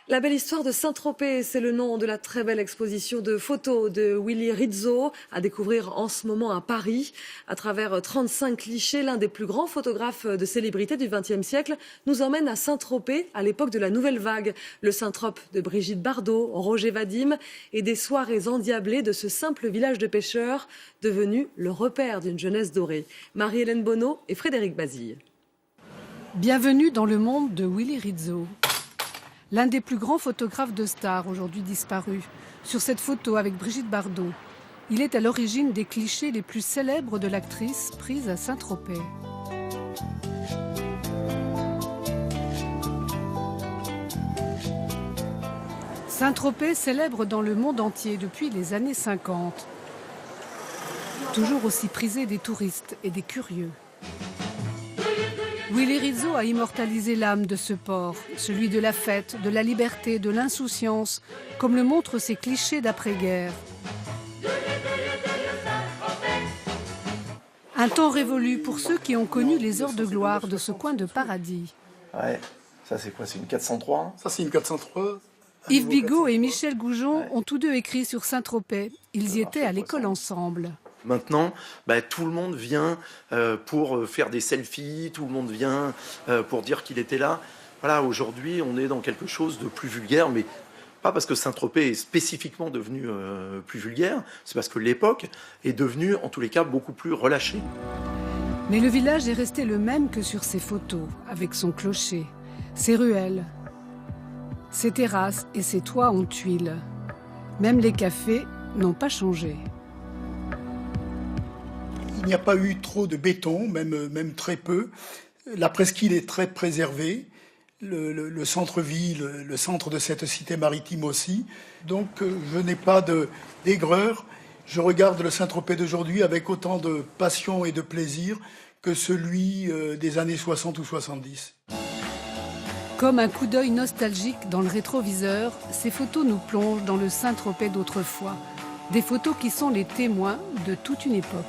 La belle histoire de Saint-Tropez, c'est le nom de la très belle exposition de photos de Willy Rizzo à découvrir en ce moment à Paris. À travers 35 clichés, l'un des plus grands photographes de célébrités du XXe siècle nous emmène à Saint-Tropez à l'époque de la Nouvelle Vague. Le Saint-Trope de Brigitte Bardot, Roger Vadim et des soirées endiablées de ce simple village de pêcheurs devenu le repère d'une jeunesse dorée. Marie-Hélène Bonneau et Frédéric Bazille. Bienvenue dans le monde de Willy Rizzo. L'un des plus grands photographes de stars, aujourd'hui disparu. Sur cette photo avec Brigitte Bardot, il est à l'origine des clichés les plus célèbres de l'actrice prise à Saint-Tropez. Saint-Tropez célèbre dans le monde entier depuis les années 50. Toujours aussi prisé des touristes et des curieux. Willy Rizzo a immortalisé l'âme de ce port, celui de la fête, de la liberté, de l'insouciance, comme le montrent ces clichés d'après-guerre. Un temps révolu pour ceux qui ont connu les heures de gloire de ce coin de paradis. Ouais, ça c'est quoi? C'est une 403 hein? Ça c'est une 403. Yves Bigot et Michel Goujon ont tous deux écrit sur Saint-Tropez. Ils y étaient à l'école ensemble. Maintenant, tout le monde vient pour faire des selfies, tout le monde vient pour dire qu'il était là. Voilà, aujourd'hui, on est dans quelque chose de plus vulgaire, mais pas parce que Saint-Tropez est spécifiquement devenu plus vulgaire, c'est parce que l'époque est devenue, en tous les cas, beaucoup plus relâchée. Mais le village est resté le même que sur ces photos, avec son clocher, ses ruelles, ses terrasses et ses toits en tuiles. Même les cafés n'ont pas changé. Il n'y a pas eu trop de béton, même très peu. La presqu'île est très préservée. Le centre-ville, le centre de cette cité maritime aussi. Donc je n'ai pas d'aigreur. Je regarde le Saint-Tropez d'aujourd'hui avec autant de passion et de plaisir que celui des années 60 ou 70. Comme un coup d'œil nostalgique dans le rétroviseur, ces photos nous plongent dans le Saint-Tropez d'autrefois. Des photos qui sont les témoins de toute une époque.